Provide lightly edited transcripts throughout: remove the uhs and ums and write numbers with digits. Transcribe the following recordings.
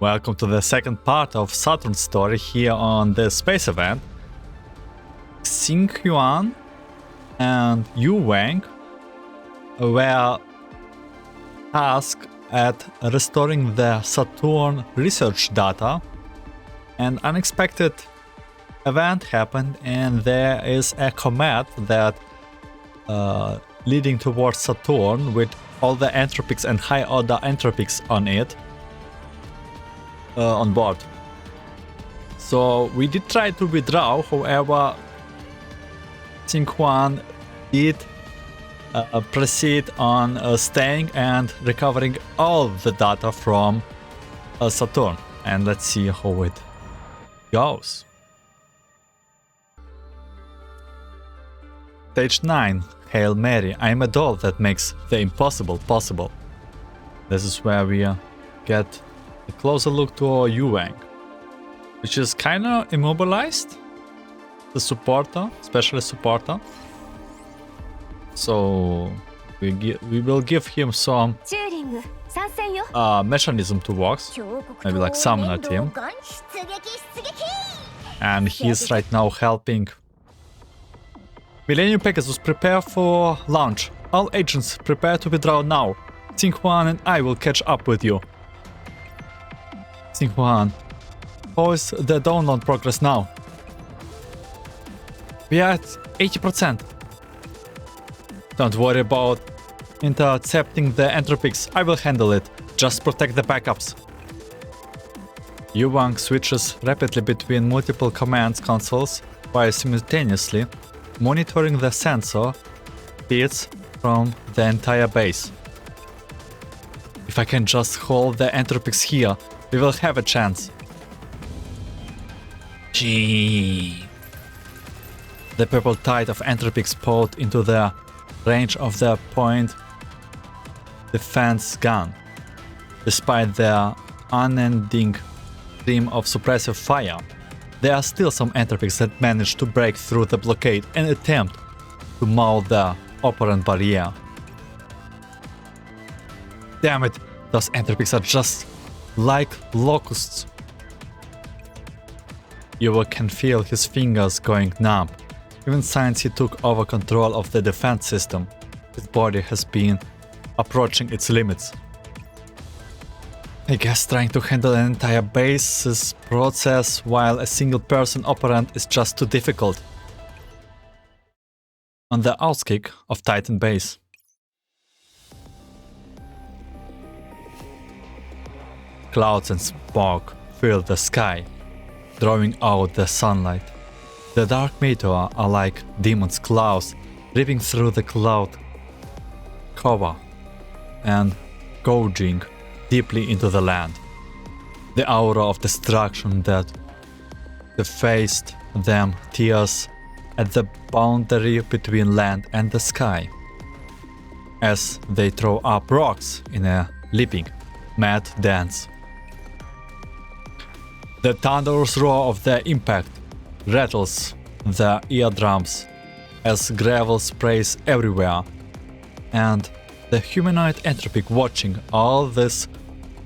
Welcome to the second part of Saturn's story here on the space event. Xingyuan and Yu Wang were tasked at restoring the Saturn research data. An unexpected event happened and there is a comet that leading towards Saturn with all the Entropics and high order Entropics on it. On board. So we did try to withdraw, however Xingyuan did proceed on staying and recovering all the data from Saturn, and let's see how it goes. Stage 9. Hail Mary, I am a doll that makes the impossible possible. This is where we get a closer look to Yu Wang, which is kinda immobilized, the supporter, specialist supporter. So we will give him some mechanism to work, maybe like summoner team. And he's right now helping. Millennium Pegasus, prepare for launch. All agents prepare to withdraw now. Xingyuan and I will catch up with you. Xingyuan, how is the download progress now? We are at 80%. Don't worry about intercepting the Entropics. I will handle it. Just protect the backups. Yu Wang switches rapidly between multiple command consoles while simultaneously monitoring the sensor feeds from the entire base. If I can just hold the Entropics here, we will have a chance. Gee. The purple tide of Entropics poured into the range of their point defense gun. Despite their unending stream of suppressive fire, there are still some Entropics that manage to break through the blockade and attempt to maul the operant barrier. Damn it, those Entropics are just like locusts. You can feel his fingers going numb. Even since he took over control of the defense system, his body has been approaching its limits. I guess trying to handle an entire base's process while a single person operand is just too difficult. On the outskick of Titan Base. Clouds and smoke fill the sky, drawing out the sunlight. The dark meteor are like demon's claws ripping through the cloud cover and gouging deeply into the land. The aura of destruction that defaced them tears at the boundary between land and the sky as they throw up rocks in a leaping, mad dance. The thunderous roar of their impact rattles the eardrums as gravel sprays everywhere, and the humanoid Entropic watching all this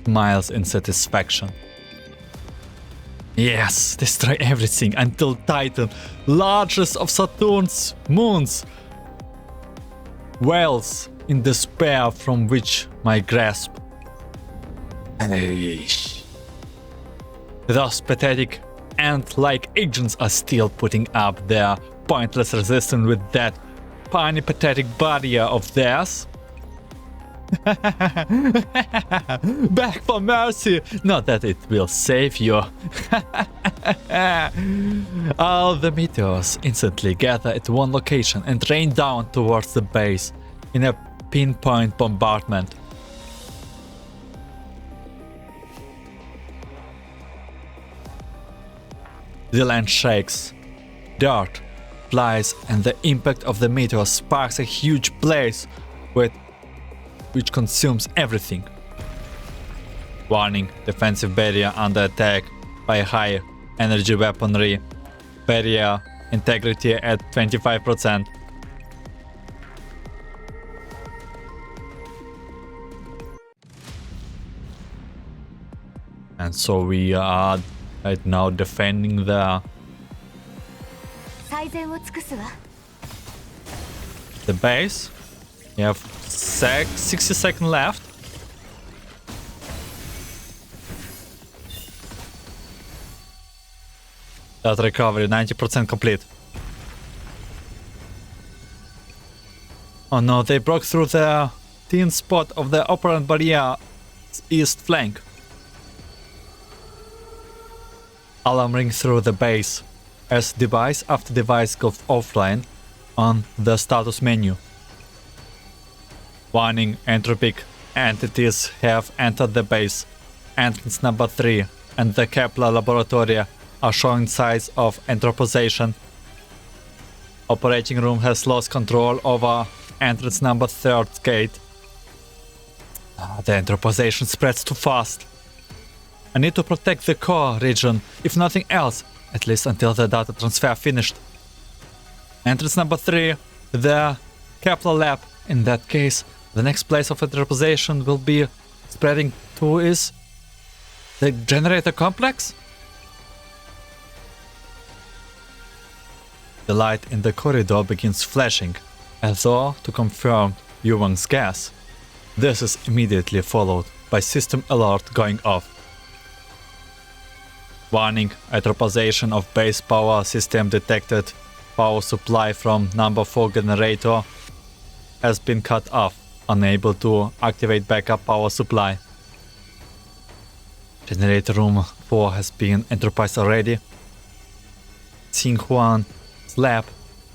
smiles in satisfaction. Yes, destroy everything until Titan, largest of Saturn's moons, wails in despair from which my grasp. Those pathetic ant-like agents are still putting up their pointless resistance with that tiny pathetic barrier of theirs. Beg for mercy, not that it will save you. All the meteors instantly gather at one location and rain down towards the base in a pinpoint bombardment. The land shakes, dirt flies, and the impact of the meteor sparks a huge blaze which consumes everything. Warning, defensive barrier under attack by high energy weaponry. Barrier integrity at 25%. And so we are right now defending the base. We have 60 seconds left. That recovery, 90% complete. Oh no, they broke through the thin spot of the operant barrier east flank. Alarm rings through the base as device after device goes offline on the status menu. Warning, Entropic entities have entered the base. Entrance number 3 and the Kepler laboratory are showing signs of entropization. Operating room has lost control over entrance number 3rd gate. The entropization spreads too fast. I need to protect the core region, if nothing else, at least until the data transfer finished. Entrance number 3, the Kepler lab. In that case, the next place of entropization will be spreading to is the generator complex? The light in the corridor begins flashing, as though to confirm Yuan's guess. This is immediately followed by system alert going off. Warning, entropization of base power system detected. Power supply from number 4 generator has been cut off, unable to activate backup power supply. Generator room 4 has been entropized already. Xinhuan's lab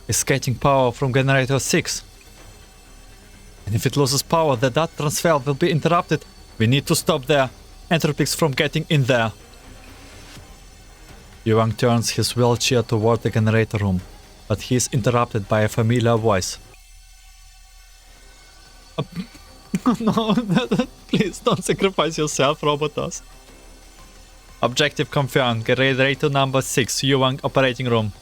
is getting power from generator 6. And if it loses power, the data transfer will be interrupted. We need to stop the Entropics from getting in there. Yuan turns his wheelchair toward the generator room, but he is interrupted by a familiar voice. No, please don't sacrifice yourself, Robotos. Objective confirmed. Generator number 6, Yuan operating room.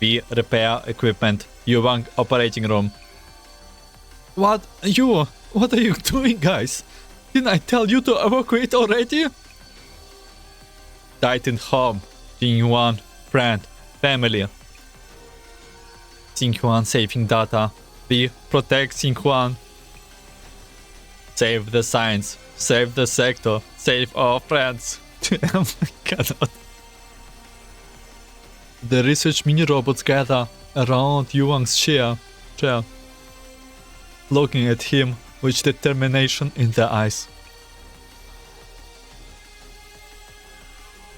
B, repair equipment. Yuan operating room. What are you doing, guys? Didn't I tell you to evacuate already? Titan home. Xinhuan, friend, family. Xinhuan saving data. B, protect Xinhuan. Save the science. Save the sector. Save our friends. Oh my god. The research mini-robots gather around Yuan's chair, looking at him with determination in their eyes.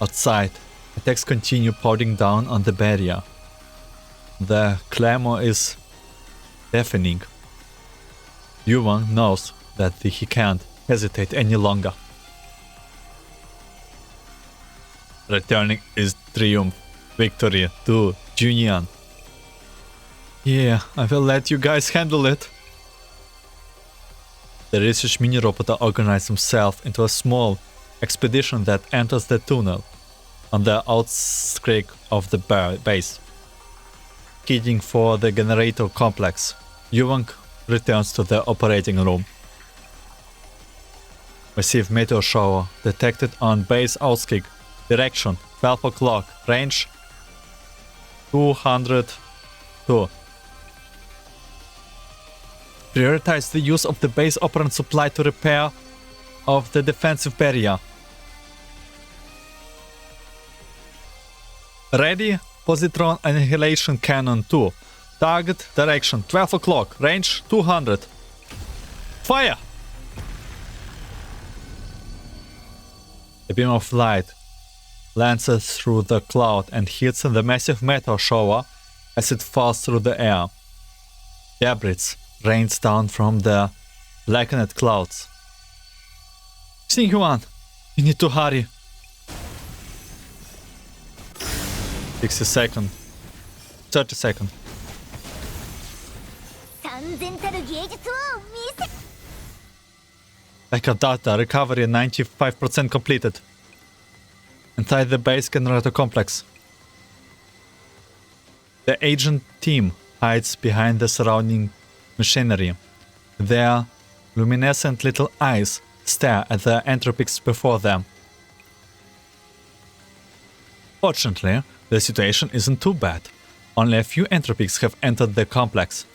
Outside, attacks continue pouring down on the barrier. The clamor is deafening. Yuan knows that he can't hesitate any longer. Returning is triumph. Victory to Jiutian. Yeah, I will let you guys handle it. The research mini-robot organizes himself into a small expedition that enters the tunnel on the outskirts of the base. Heading for the generator complex, Yuan returns to the operating room. Massive meteor shower detected on base outskirts. Direction 12 o'clock. Range 202. Prioritize the use of the base operant supply to repair of the defensive barrier. Ready? Positron annihilation cannon 2. Target direction 12 o'clock. Range 200. Fire! A beam of light lances through the cloud and hits the massive meteor shower as it falls through the air. Debris rains down from the blackened clouds. Xinhuan, you need to hurry. 60 seconds. 30 seconds. Backup data recovery 95% completed. Inside the base generator complex. The agent team hides behind the surrounding machinery. Their luminescent little eyes stare at the Entropics before them. Fortunately, the situation isn't too bad. Only a few Entropics have entered the complex.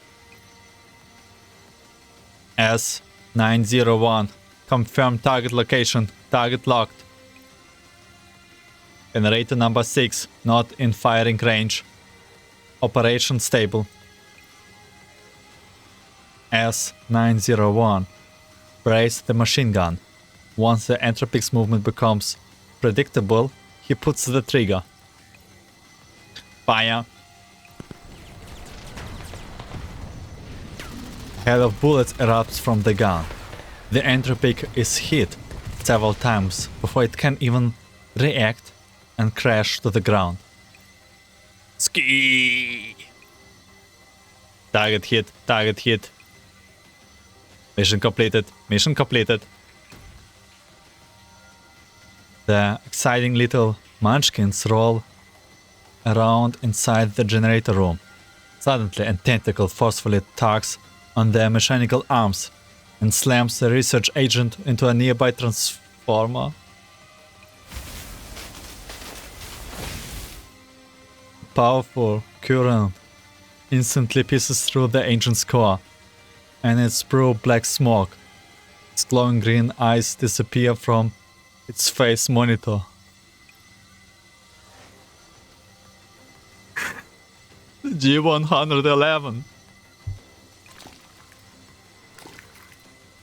S-901. Confirm target location. Target locked. Generator number 6. Not in firing range. Operation stable. S-901. Brace the machine gun. Once the Entropic's movement becomes predictable, he puts the trigger. Fire. Hail of bullets erupts from the gun. The Entropic is hit several times before it can even react and crash to the ground. Ski! Target hit, target hit. Mission completed, mission completed. The exciting little munchkins roll around inside the generator room. Suddenly, a tentacle forcefully tugs on their mechanical arms and slams the research agent into a nearby transformer. Powerful current instantly pierces through the agent's core, and it spews black smoke. Its glowing green eyes disappear from its face monitor. G111.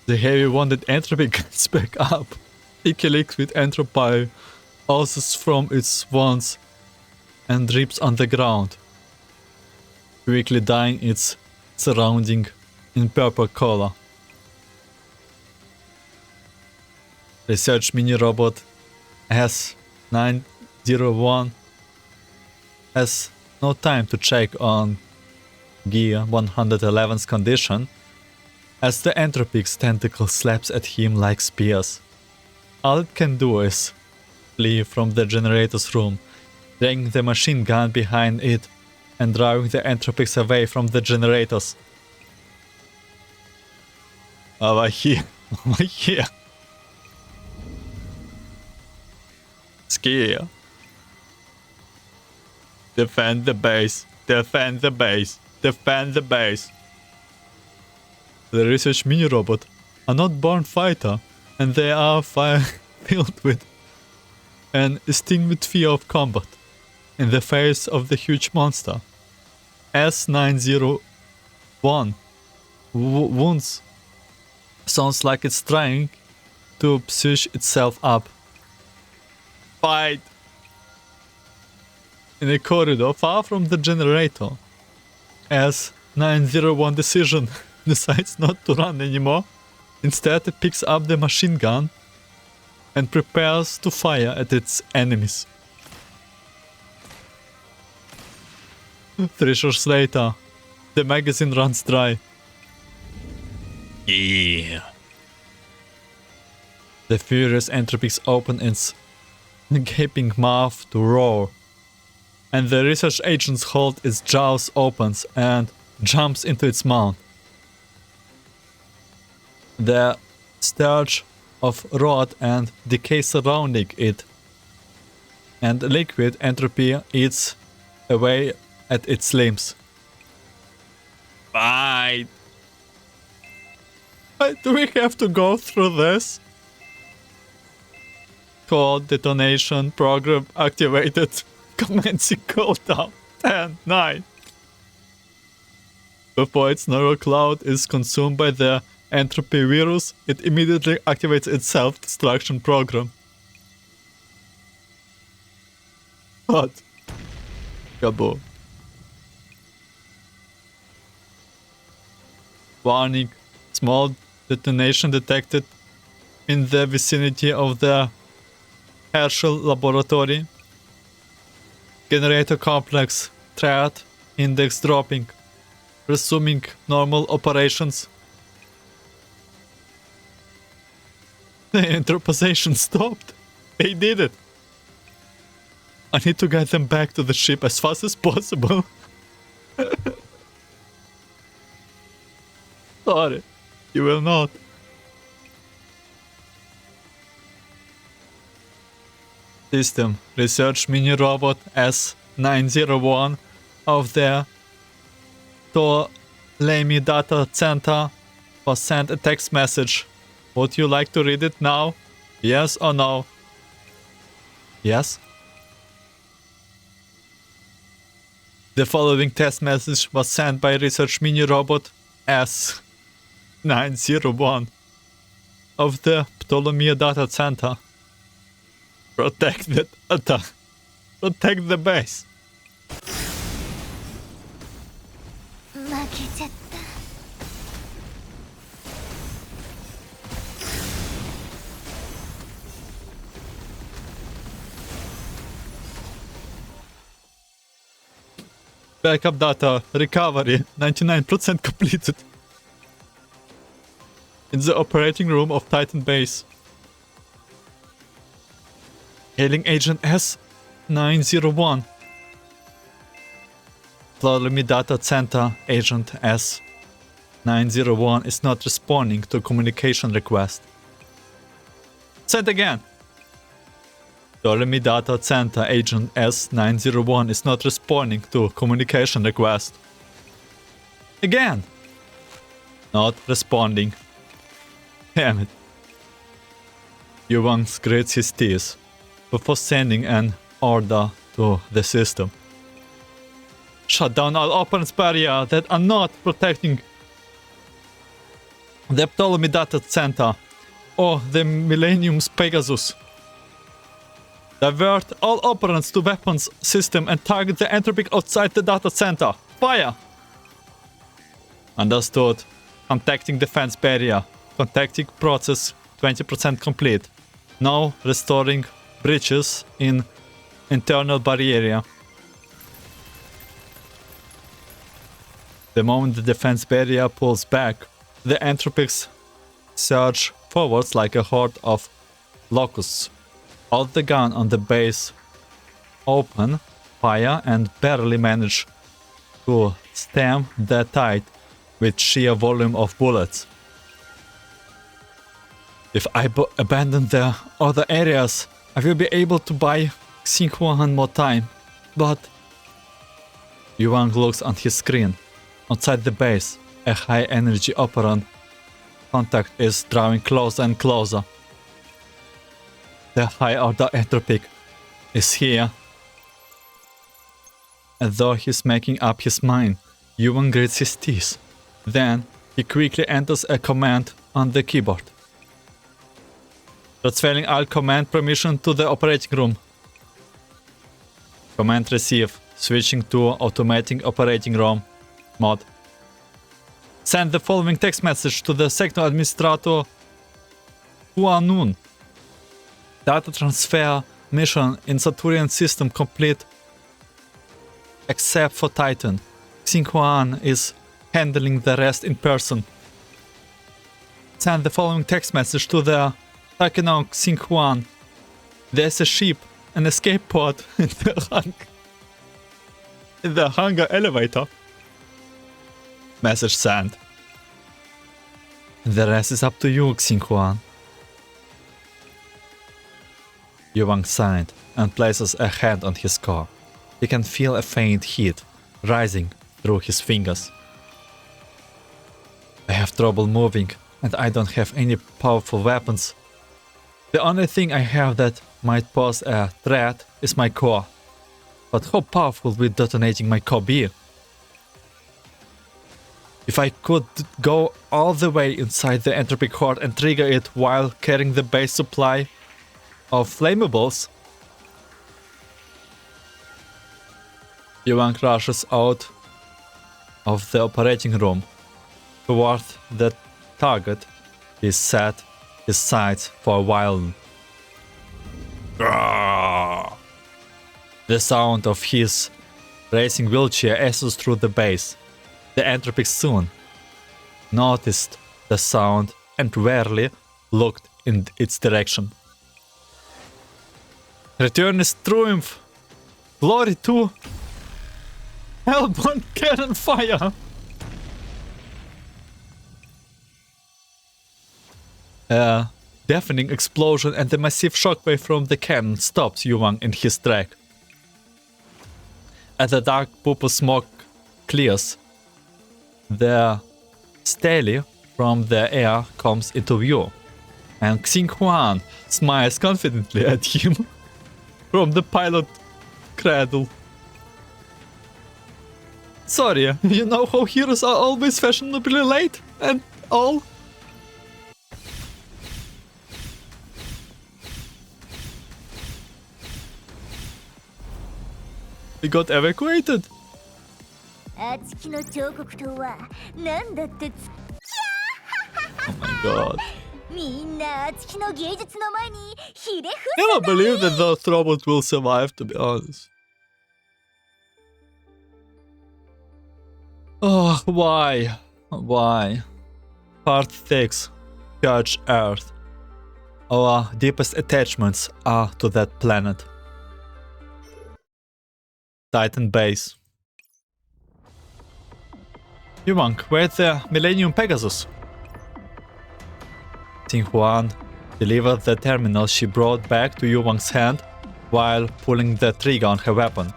The heavy wounded Entropy gets back up. Icky liquid Entropy oozes from its wounds and drips on the ground, quickly dyeing its surrounding in purple color. Research mini-robot S-901 has no time to check on Gear 111's condition, as the Entropic's tentacle slaps at him like spears. All it can do is flee from the generator's room, dragging the machine gun behind it and driving the Entropics away from the generators. Over here, over here. Scare. Defend the base, defend the base, defend the base. The research mini-robot are not born fighter, and they are filled with an extinct fear of combat in the face of the huge monster. S-901 wounds sounds like it's trying to psych itself up. Fight! In a corridor far from the generator, S-901 decides not to run anymore. Instead, it picks up the machine gun and prepares to fire at its enemies. 3 hours later, the magazine runs dry. Yeah. The furious Entropics open its gaping mouth to roar, and the research agent's hold its jaws opens and jumps into its mouth. The sturge of rot and decay surrounding it, and liquid Entropy eats away at its limbs. Fight! Do we have to go through this? Cold detonation program activated. Commencing cooldown. 10, 9. Before its neural cloud is consumed by the Entropy virus, it immediately activates its self-destruction program. What? Kaboom. Warning. Small detonation detected in the vicinity of the Herschel laboratory. Generator complex. Threat index dropping. Resuming normal operations. The interposition stopped. They did it. I need to get them back to the ship as fast as possible. Sorry, you will not. System Research Mini Robot S901 of the Ptolemy Data Center was sent a text message. Would you like to read it now? Yes or no? Yes. The following text message was sent by Research Mini Robot S901 of the Ptolemy Data Center. Protect the data. Protect the base. 負けちゃった。 Backup data recovery 99% completed. In the operating room of Titan Base. Hailing Agent S901. Ptolemy Data Center Agent S901 is not responding to communication request. Send again. Ptolemy Data Center Agent S901 is not responding to communication request. Again. Not responding. Damn it. Yuan grits his teeth before sending an order to the system. Shut down all open barriers that are not protecting the Ptolemy Data Center or the Millennium's Pegasus. Divert all operants to weapons system and target the Entropic outside the data center. Fire! Understood. Contacting defense barrier. Contacting process 20% complete. Now restoring breaches in internal barrier. The moment the defense barrier pulls back, the Entropics surge forwards like a horde of locusts. Hold the gun on the base open, fire, and barely manage to stem the tide with sheer volume of bullets. If I abandon the other areas, I will be able to buy Xinhuan more time, but... Yuan looks on his screen. Outside the base, a high-energy operant contact is drawing closer and closer. The high-order Entropic is here. As though he's making up his mind, Yuan grits his teeth. Then, he quickly enters a command on the keyboard. Transferring all command permission to the operating room. Command received. Switching to automating operating room mode. Send the following text message to the sector administrator Huanun. Data transfer mission in Saturnian system complete except for Titan. Xinhuan is handling the rest in person. Send the following text message to the Takenok Xinhuan. There's a ship, an escape pod in the hangar elevator. Message sent. The rest is up to you, Xinhuan. Yuan signed and places a hand on his core. He can feel a faint heat rising through his fingers. I have trouble moving and I don't have any powerful weapons. The only thing I have that might pose a threat is my core. But how powerful will detonating my core be? If I could go all the way inside the Entropic core and trigger it while carrying the base supply of flammables. Yuan rushes out of the operating room. Toward the target, he set his sights for a while. The sound of his racing wheelchair echoes through the base. The Entropic soon noticed the sound and rarely looked in its direction. Return is triumph! Glory to Hellbound Cannon Fire! deafening explosion and the massive shockwave from the cannon stops Yuang in his track. As the dark purple smoke clears, the stele from the air comes into view, and Xinghuan smiles confidently at him from the pilot cradle. Sorry, you know how heroes are always fashionably late and all? We got evacuated. 熱きの彫刻刀は何だってつ Oh my god. みんな熱きの芸術の前にひれ伏 I don't believe that those robots will survive, to be honest. Oh, why? Why? Part 6. Purge Earth. Our deepest attachments are to that planet. Titan Base. Yuang, where's the Millennium Pegasus? Xinghuan delivered the terminal she brought back to Yuang's hand while pulling the trigger on her weapon,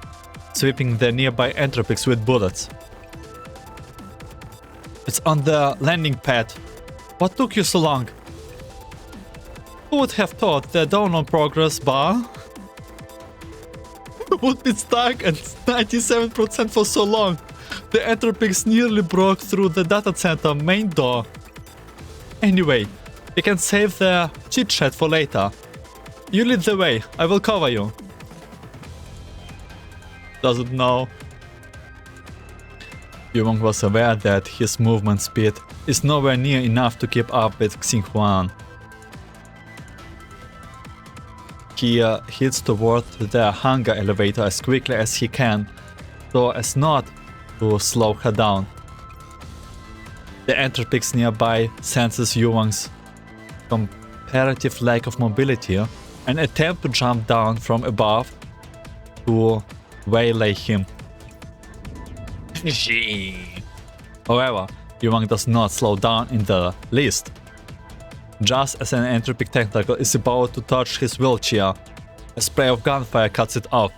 sweeping the nearby Entropics with bullets. It's on the landing pad. What took you so long? Who would have thought the download progress bar would be stuck at 97% for so long? The Entropics nearly broke through the data center main door. Anyway, we can save the chit chat for later. You lead the way, I will cover you. Doesn't know. Yuang was aware that his movement speed is nowhere near enough to keep up with Xinghuan. He heads toward the hangar elevator as quickly as he can, so as not to slow her down. The Entropics nearby senses Yuang's comparative lack of mobility and attempt to jump down from above to waylay him. However, Yuang does not slow down in the least. Just as an Entropic tentacle is about to touch his wheelchair, a spray of gunfire cuts it off.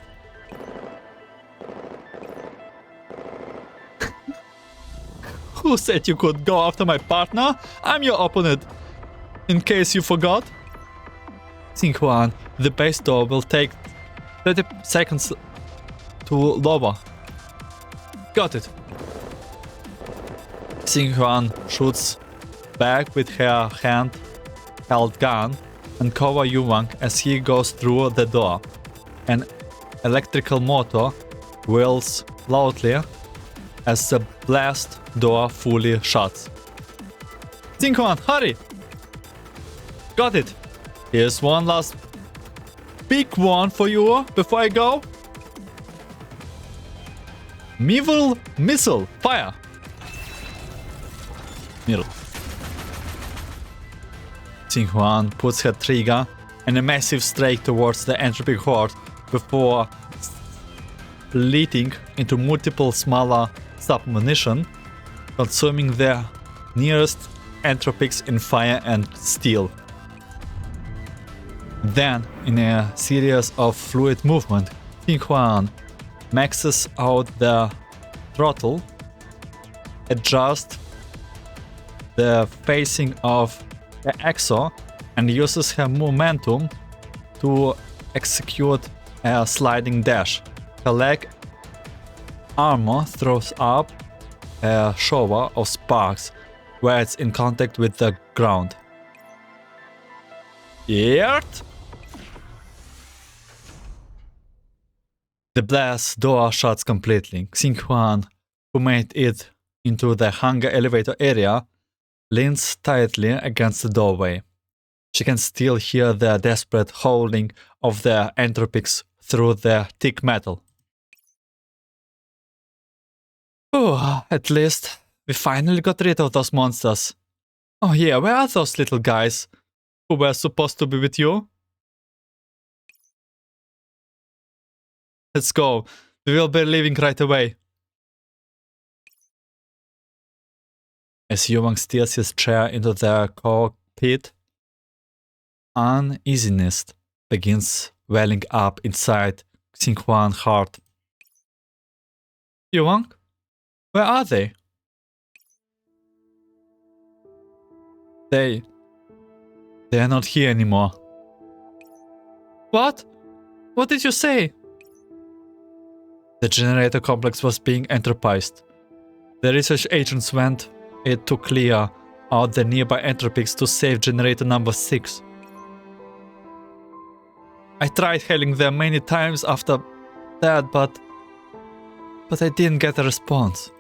Who said you could go after my partner? I'm your opponent, in case you forgot. Xinghuan, the base door will take 30 seconds to lower. Got it. Xinghuan shoots back with her hand-held gun and cover Yuang as he goes through the door. An electrical motor whirls loudly as the blast door fully shuts. Xinghuan, hurry! Got it. Here's one last big one for you before I go. Medieval missile, fire! Middle. Xinghuan puts her trigger and a massive strike towards the Entropic horde before splitting into multiple smaller submunition, consuming the nearest Entropics in fire and steel. Then, in a series of fluid movement, Xinghuan maxes out the throttle, adjusts the facing of the axle, and uses her momentum to execute a sliding dash. Her leg armor throws up a shower of sparks where it's in contact with the ground. Yert! The blast door shuts completely. Xinghuan, who made it into the hangar elevator area, leans tightly against the doorway. She can still hear the desperate howling of the Entropics through the thick metal. Oh, at least we finally got rid of those monsters. Oh yeah, where are those little guys who were supposed to be with you? Let's go. We will be leaving right away. As Yuang steers his chair into the cockpit, Uneasiness begins welling up inside Xinhuan's heart. Yuang? Where are they? They are not here anymore. What? What did you say? The generator complex was being entropized. The research agents went it to clear out the nearby entropics to save generator number 6. I tried hailing them many times after that, but I didn't get a response.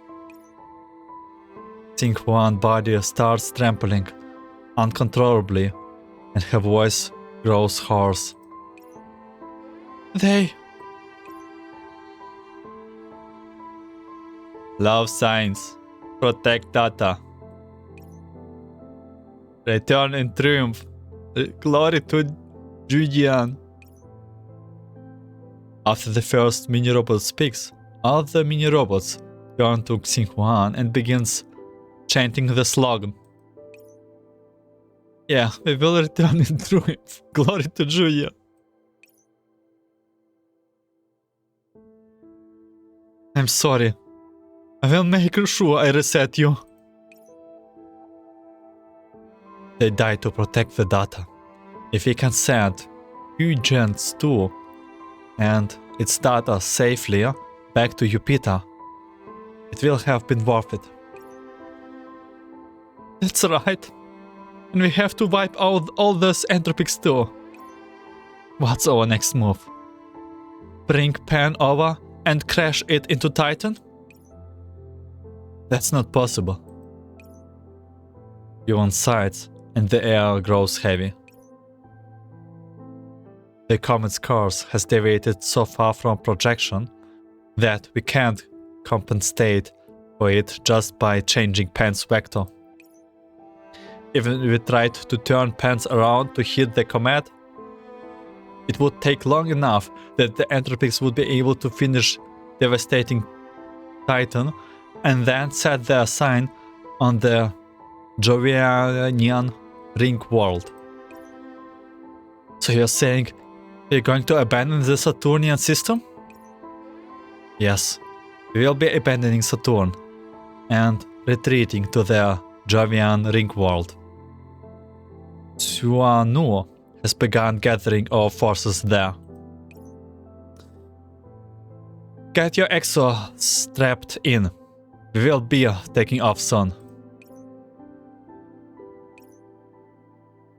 Xinhuan's body starts trembling uncontrollably, and her voice grows hoarse. They... Love signs. Protect data. Return in triumph. Glory to Jiutian. After the first mini-robot speaks, all the mini-robots turn to Xinhuan and begins chanting the slogan. Yeah, we will return in triumph. Glory to Jiutian. I'm sorry. I will make sure I reset you. They died to protect the data. If we can send Jiutian 2 and its data safely back to Jupiter, it will have been worth it. That's right. And we have to wipe out all those entropics too. What's our next move? Bring Pan over and crash it into Titan? That's not possible. Yuan sighs, and the air grows heavy. The comet's course has deviated so far from projection that we can't compensate for it just by changing Pan's vector. Even if we tried to turn Pans around to hit the comet, it would take long enough that the entropics would be able to finish devastating Titan and then set their sign on the Jiutian ring world. So you're saying we're going to abandon the Saturnian system? Yes, we will be abandoning Saturn and retreating to the Jiutian ring world. Xuanu has begun gathering our forces there. Get your exo strapped in. We will be taking off soon.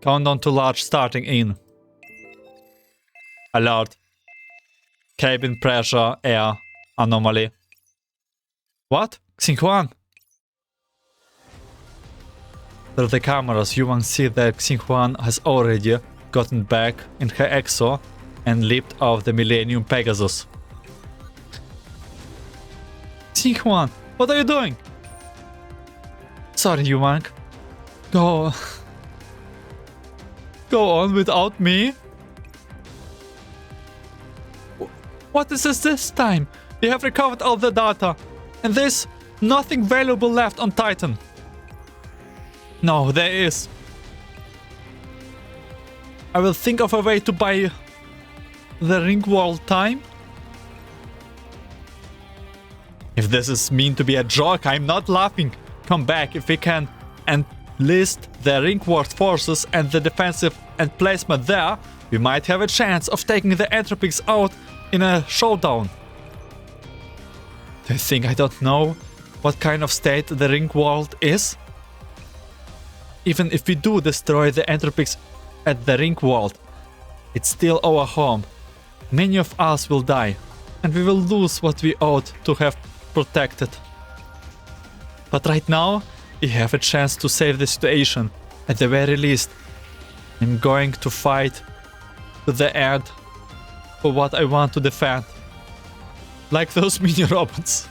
Countdown to launch starting in. Alert. Cabin pressure air anomaly. What? Xinhuan? Through the cameras, you can see that Xinhuan has already gotten back in her exo and leaped off the Millennium Pegasus. Xinhuan, what are you doing? Sorry, Yuang. Go on without me? What is this time? We have recovered all the data, and there's nothing valuable left on Titan. No, there is. I will think of a way to buy the ring world time. If this is mean to be a joke, I'm not laughing. Come back if we can enlist the ring world forces and the defensive emplacement there. We might have a chance of taking the entropics out in a showdown. Do you think I don't know what kind of state the ring world is? Even if we do destroy the entropics at the ring world, it's still our home. Many of us will die, and we will lose what we ought to have protected. But right now, we have a chance to save the situation. At the very least, I'm going to fight to the end for what I want to defend. Like those mini robots.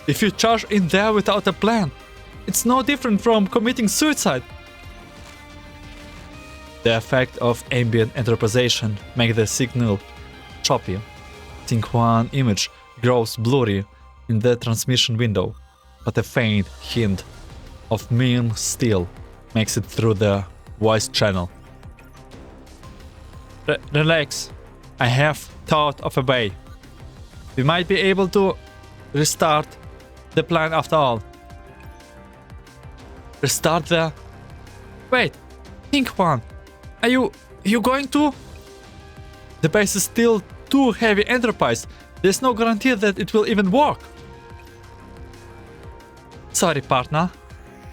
If you charge in there without a plan, it's no different from committing suicide. The effect of ambient entropization makes the signal choppy. Xinhuan image grows blurry in the transmission window, but a faint hint of mean steel makes it through the voice channel. Relax. I have thought of a way. We might be able to restart the plan after all. Restart the... Wait, think one. Are you going to? The base is still too heavy enterprise. There's no guarantee that it will even work. Sorry, partner.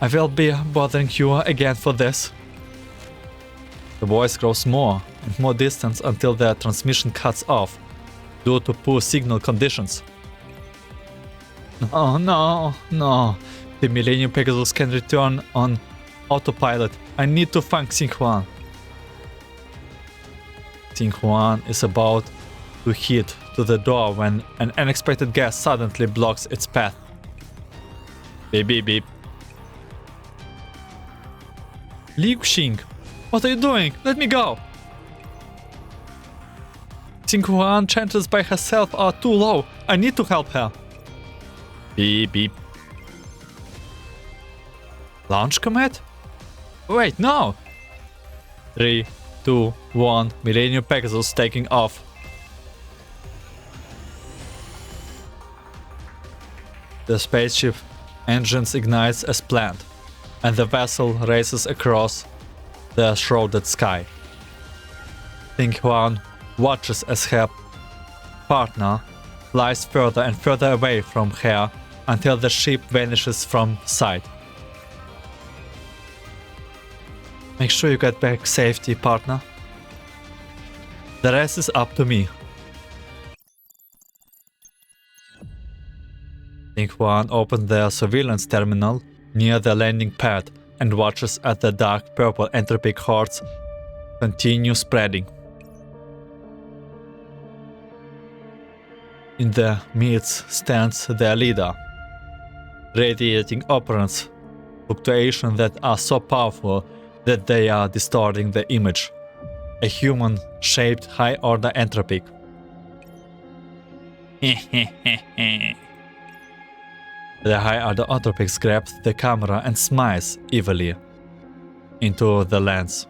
I will be bothering you again for this. The voice grows more and more distant until the transmission cuts off due to poor signal conditions. Oh no. The Millennium Pegasus can return on autopilot. I need to find Xinhuan. Xinhuan is about to hit to the door when an unexpected gas suddenly blocks its path. Beep beep beep. Liu Xing, what are you doing? Let me go! Xinhuan chances by herself are too low. I need to help her. Beep beep. Launch command? Wait, no! 3, 2, 1. Millennium Pegasus taking off. The spaceship engines ignites as planned, and the vessel races across the shrouded sky. Xinhuan watches as her partner flies further and further away from her until the ship vanishes from sight. Make sure you get back safely, partner. The rest is up to me. Xinhuan opened the surveillance terminal near the landing pad and watches as the dark purple entropic hordes continue spreading. In the midst stands their leader, radiating operants fluctuations that are so powerful that they are distorting the image. A human-shaped high-order Entropic. The high-order Entropic grabs the camera and smiles evilly into the lens.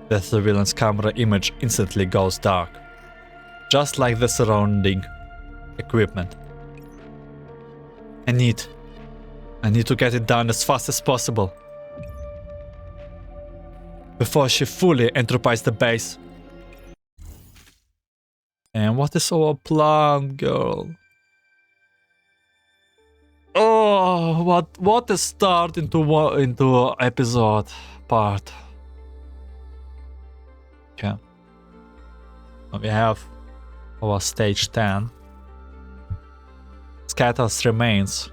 The surveillance camera image instantly goes dark, just like the surrounding equipment. I need to get it done as fast as possible before she fully entropies the base. And what is our plan, girl? Oh, what a start into episode part. Okay. We have our stage 10. Scatters remains.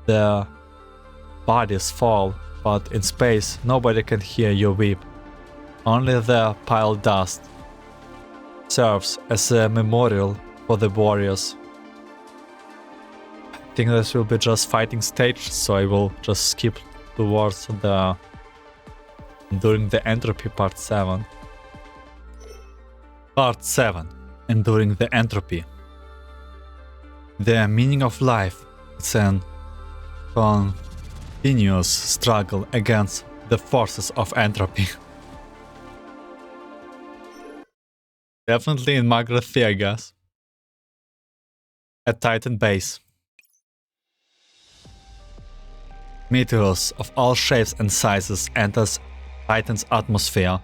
The bodies fall, but in space nobody can hear you weep. Only the pile dust serves as a memorial for the warriors. I think this will be just fighting stage, so I will just skip towards the during the Entropy part 7. Part 7. Enduring the Entropy. The meaning of life is an continuous struggle against the forces of entropy. Definitely in Magrathi, I guess. At Titan base. Meteors of all shapes and sizes enters Titan's atmosphere,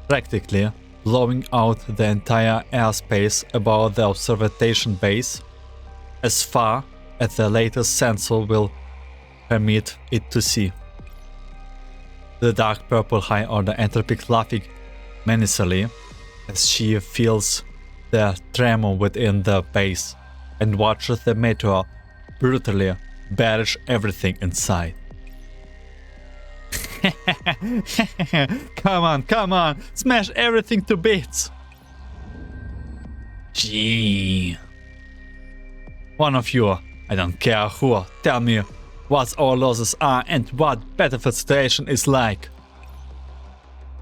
practically blowing out the entire airspace above the observation base, as far as the latest sensor will permit it to see. The dark purple high order Entropic laughing menacingly as she feels the tremor within the base and watches the meteor brutally barrage everything inside. Come on, smash everything to bits. Gee. One of you, I don't care who, tell me what our losses are and what battlefield situation is like.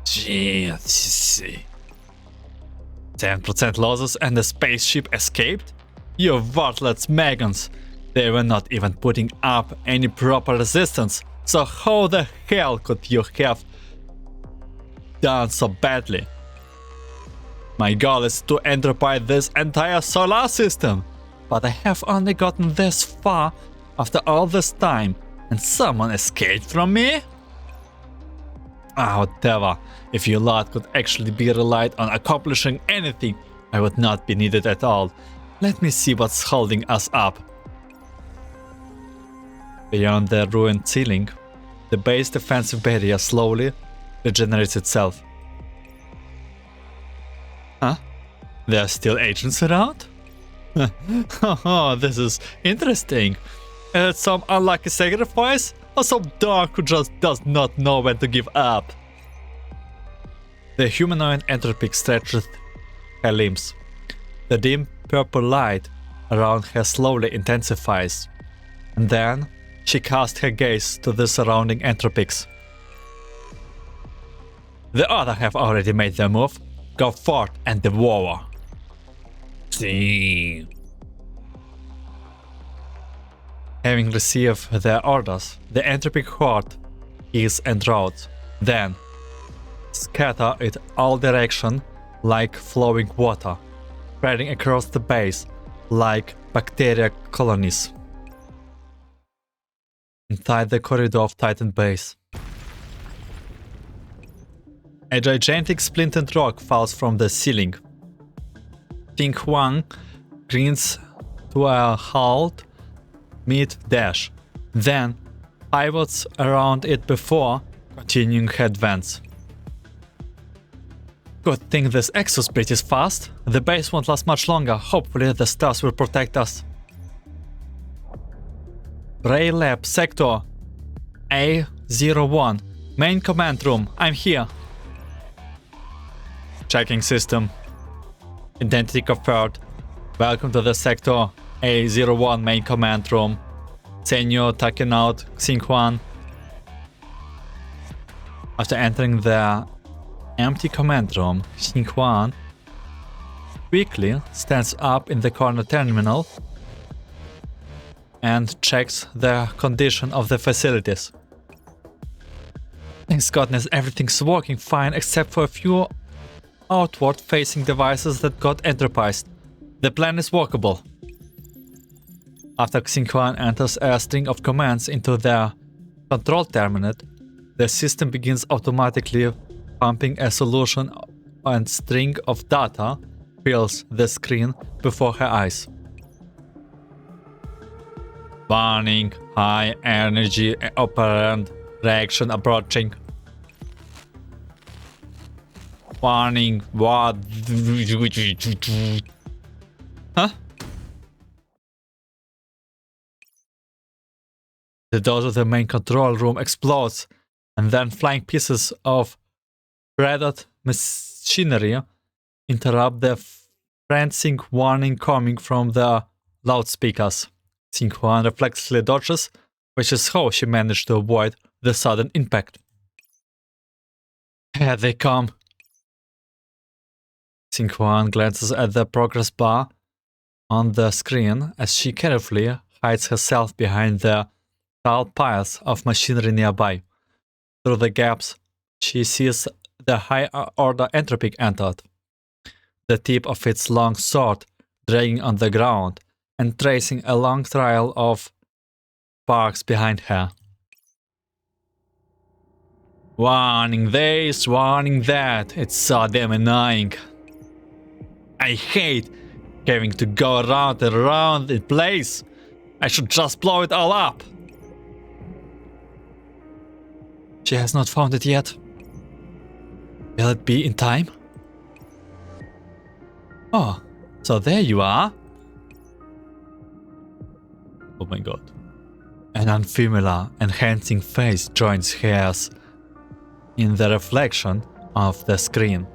Gee, 10% losses and the spaceship escaped? You worthless Megans! They were not even putting up any proper resistance, so how the hell could you have done so badly? My goal is to entropy this entire solar system, but I have only gotten this far after all this time, and someone escaped from me? Whatever. If your lot could actually be relied on accomplishing anything, I would not be needed at all. Let me see what's holding us up. Beyond the ruined ceiling, the base defensive barrier slowly regenerates itself. Huh? There are still agents around? Oh, this is interesting. Is it some unlucky sacrifice? Or some dog who just does not know when to give up? The humanoid Entropic stretches her limbs. The dim purple light around her slowly intensifies. And then she casts her gaze to the surrounding Entropics. The other have already made their move. Go forth and devour. See. Having received their orders, the Entropic horde is enrolled. Then scatter it all direction like flowing water, spreading across the base like bacteria colonies. Inside the corridor of Titan base, a gigantic splintered rock falls from the ceiling. Ting Huang grins to a halt mid-dash, then pivots around it before continuing her advance. Good thing this exosplit is fast. The base won't last much longer. Hopefully the stars will protect us. Ray Lab Sector A01. Main command room. I'm here. Checking system. Identity confirmed. Welcome to the Sector A01 main command room. Senor taking out Xinhuan. After entering the empty command room, Xinhuan quickly stands up in the corner terminal and checks the condition of the facilities. Thanks goodness everything's working fine except for a few outward-facing devices that got entropized. The plan is workable. After Xinhuan enters a string of commands into their control terminal, the system begins automatically pumping a solution and string of data fills the screen before her eyes. Warning, high energy operand reaction approaching. Warning, what? Huh? The door of the main control room explodes, and then flying pieces of shredded machinery interrupt the frenzied warning coming from the loudspeakers. Xinhuan reflexively dodges, which is how she managed to avoid the sudden impact. Here they come. Xinhuan glances at the progress bar on the screen as she carefully hides herself behind the tall piles of machinery nearby. Through the gaps, she sees the high-order Entropic entered, the tip of its long sword dragging on the ground and tracing a long trail of sparks behind her. Warning this, warning that, it's so damn annoying. I hate having to go around and around in place. I should just blow it all up. She has not found it yet. Will it be in time? Oh, so there you are. Oh my god. An unfamiliar, enhancing face joins hers in the reflection of the screen.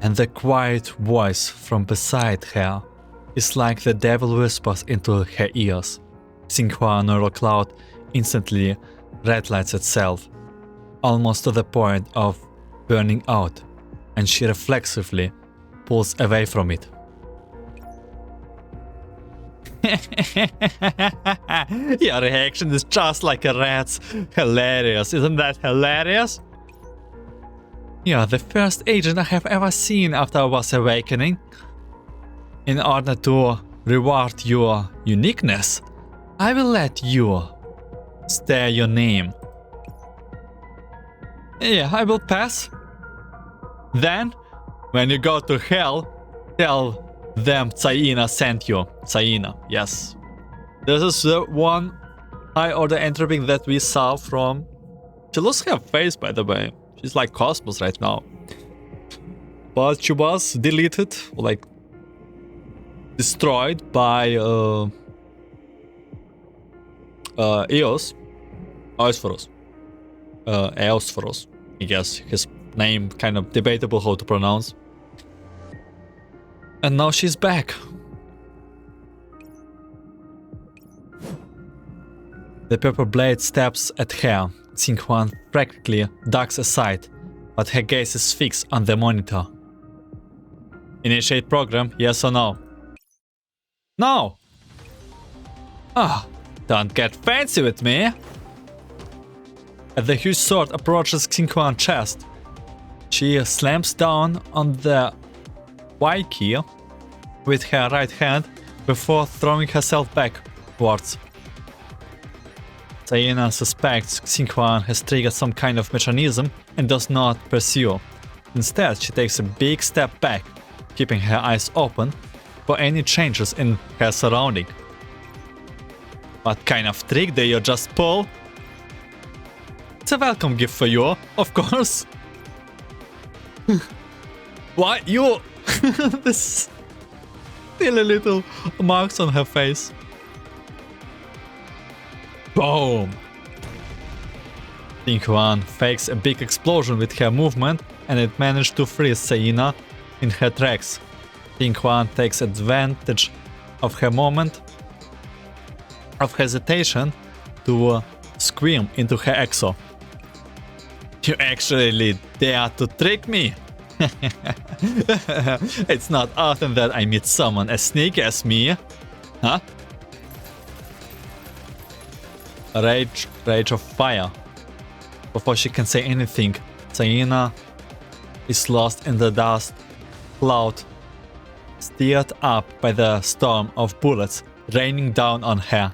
And the quiet voice from beside her is like the devil whispers into her ears. Xinhua neural cloud instantly redlights itself, almost to the point of burning out, and she reflexively pulls away from it. Your reaction is just like a rat's. Hilarious. Isn't that hilarious? You're the first agent I have ever seen after I was awakening. In order to reward your uniqueness, I will let you stare your name. Yeah, I will pass. Then, when you go to hell, tell them Tsaina sent you. Tsaina, yes. This is the one high order Entropic that we saw from... She loses her face, by the way. She's like Cosmos right now. But she was deleted, or like destroyed by Eos. Eosphorus. Eosphorus. I guess his name kind of debatable how to pronounce. And now she's back. The purple blade stabs at her. Xinhuan practically ducks aside, but her gaze is fixed on the monitor. Initiate program, yes or no? No! Ah, don't get fancy with me! As the huge sword approaches Xinhuan's chest, she slams down on the Y key with her right hand before throwing herself backwards. Tsaina suspects Xinhuan has triggered some kind of mechanism and does not pursue. Instead, she takes a big step back, keeping her eyes open for any changes in her surrounding. What kind of trick do you just pull? It's a welcome gift for you, of course. Why you? This silly little marks on her face. Boom! Xinhuan fakes a big explosion with her movement and it managed to freeze Tsaina in her tracks. Xinhuan takes advantage of her moment of hesitation to scream into her exo. You actually dare to trick me? It's not often that I meet someone as sneaky as me. Huh? Rage of fire. Before she can say anything, Tsaina is lost in the dust cloud, stirred up by the storm of bullets raining down on her.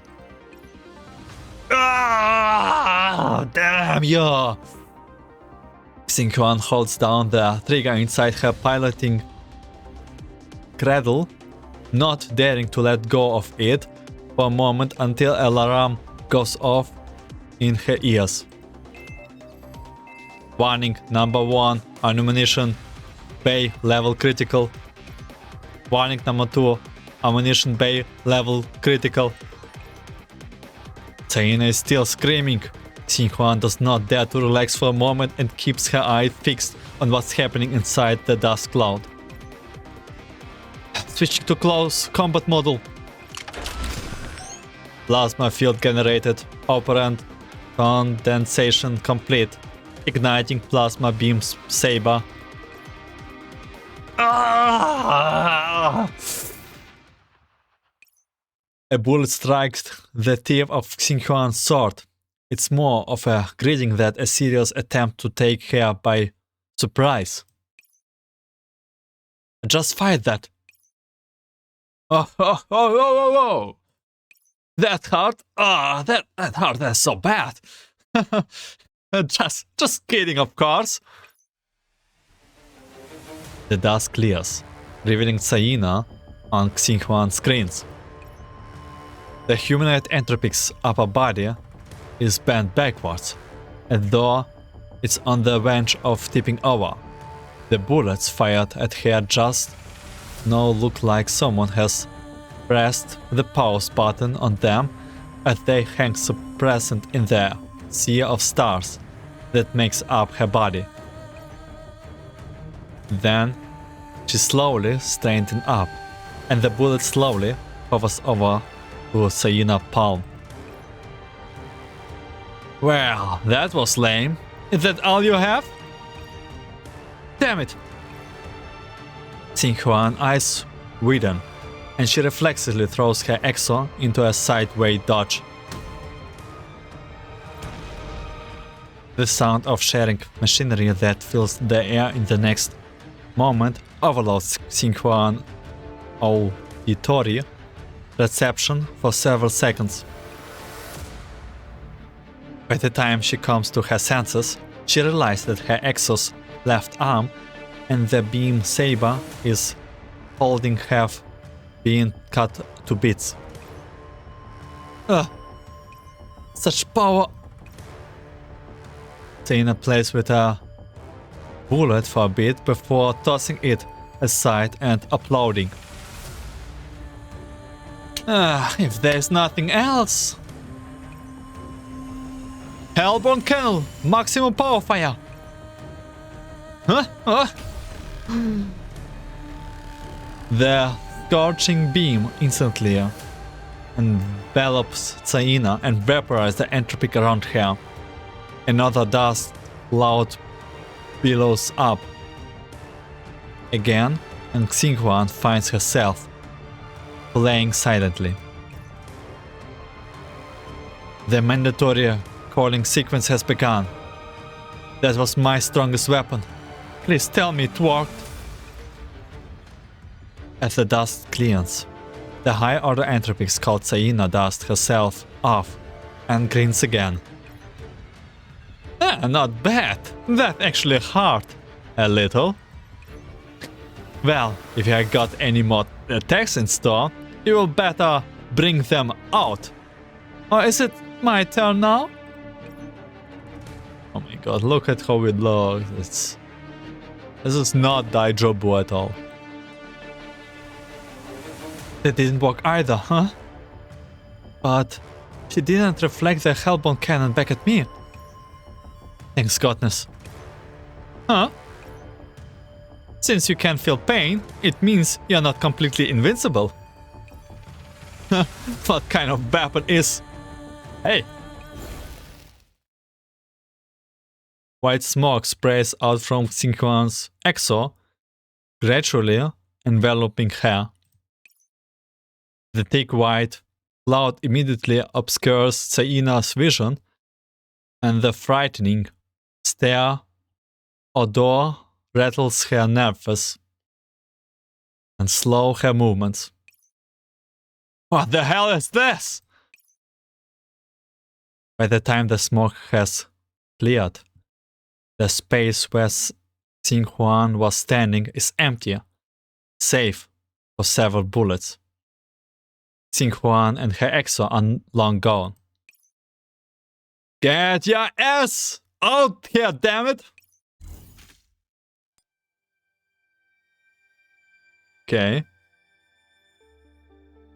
Ah, damn you! Xinhuan holds down the trigger inside her piloting cradle, not daring to let go of it for a moment until an alarm goes off in her ears. Warning number 1, ammunition bay level critical. Warning number 2, ammunition bay level critical. Tsaina is still screaming. Xinhuan does not dare to relax for a moment and keeps her eye fixed on what's happening inside the dust cloud. Switching to close combat model. Plasma field generated. Operant condensation complete. Igniting plasma beams saber. Ah! A bullet strikes the tip of Xinhuan's sword. It's more of a greeting than a serious attempt to take her by surprise. Just fight that. Oh, oh, oh, oh, oh, oh. That hurt? Ah, that hurt. That's so bad. just kidding, of course. The dust clears, revealing Tsaina on Xinhuan's screens. The humanoid Entropic's upper body is bent backwards, as though it's on the verge of tipping over. The bullets fired at her just now look like someone has pressed the pause button on them as they hang suppressant in the sea of stars that makes up her body. Then she slowly straightens up, and the bullet slowly hovers over to Tsaina's palm. Well, that was lame. Is that all you have? Damn it! Xinhuan's eyes widen. and she reflexively throws her exo into a sideway dodge. The sound of sharing machinery that fills the air in the next moment overloads Xinhuan auditory reception for several seconds. By the time she comes to her senses, she realizes that her exo's left arm and the beam saber is holding have been cut to bits. Such power! Tina plays with a bullet for a bit before tossing it aside and applauding. If there's nothing else... Hellborn Cannon! Maximum power fire! The scorching beam instantly envelops Zaina and vaporizes the Entropic around her. Another dust cloud billows up again, and Xinhuan finds herself playing silently. The mandatory calling sequence has begun. That was my strongest weapon. Please tell me it worked. As the dust clears, the high order Entropic Scout Zaina dusts herself off and grins again. Not bad. That actually hurt a little. Well, if you got any more attacks in store, you will better bring them out. Or is it my turn now? Oh my god, look at how it looks. This is not Daijobu at all. That didn't work either, huh? But she didn't reflect the Hellborn cannon back at me. Thanks goodness. Huh? Since you can feel pain, it means you're not completely invincible. What kind of weapon is... Hey! White smoke sprays out from Xinhuan's exo, gradually enveloping her. The thick white cloud immediately obscures Zaina's vision, and the frightening stare odor rattles her nerves and slows her movements. What the hell is this? By the time the smoke has cleared, the space where Xinhuan was standing is empty, save for several bullets. Xinhuan and her exo are long gone. Get your ass out here, damn it! Okay.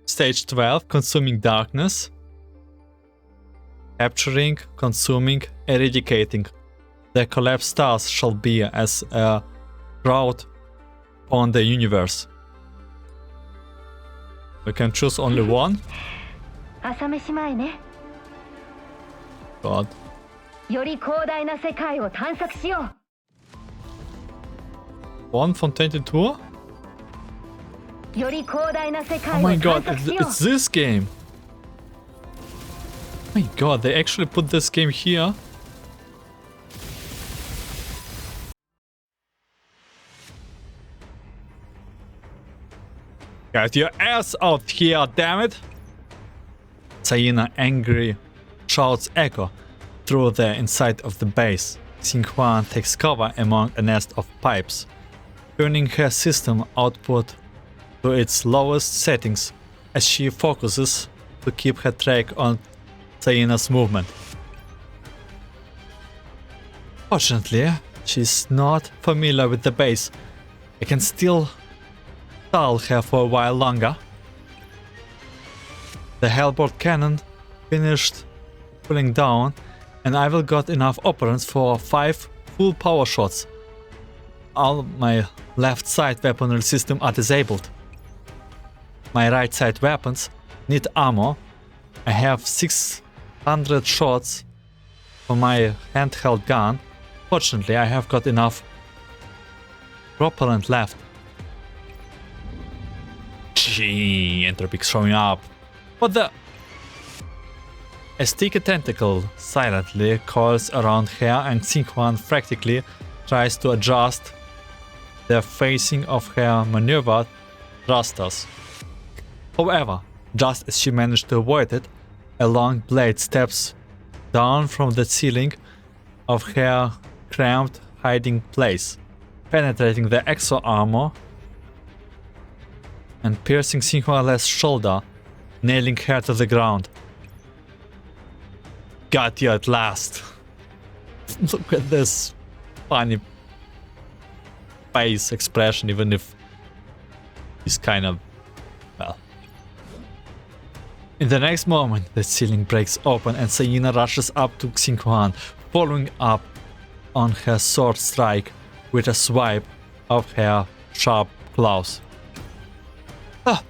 Stage 12, consuming darkness. Capturing, consuming, eradicating. The collapsed stars shall be as a crowd on the universe. We can choose only one. God. One from 22? Oh my god, it's this game! Oh my god, they actually put this game here. Get your ass out here, damn it! Zaina angry shouts echo through the inside of the base. Xinhuan takes cover among a nest of pipes, turning her system output to its lowest settings as she focuses to keep her track on Zaina's movement. Fortunately, she's not familiar with the base. I can still stall her for a while longer. The Hellborn cannon finished cooling down, and I will got enough operants for 5 full power shots. All my left side weaponry system are disabled. My right side weapons need ammo. I have 600 shots for my handheld gun. Fortunately, I have got enough propellant left. Gee, Entropic showing up. What the? A sticky tentacle silently coils around her and Xinhuan frantically tries to adjust the facing of her maneuvered thrusters. However, just as she managed to avoid it, a long blade steps down from the ceiling of her cramped hiding place, penetrating the exo armor and piercing Xinhua's shoulder, nailing her to the ground. Got you at last. Look at this funny face expression, even if he's kind of, well. In the next moment, the ceiling breaks open and Sayina rushes up to Xinhuan, following up on her sword strike with a swipe of her sharp claws. Ah!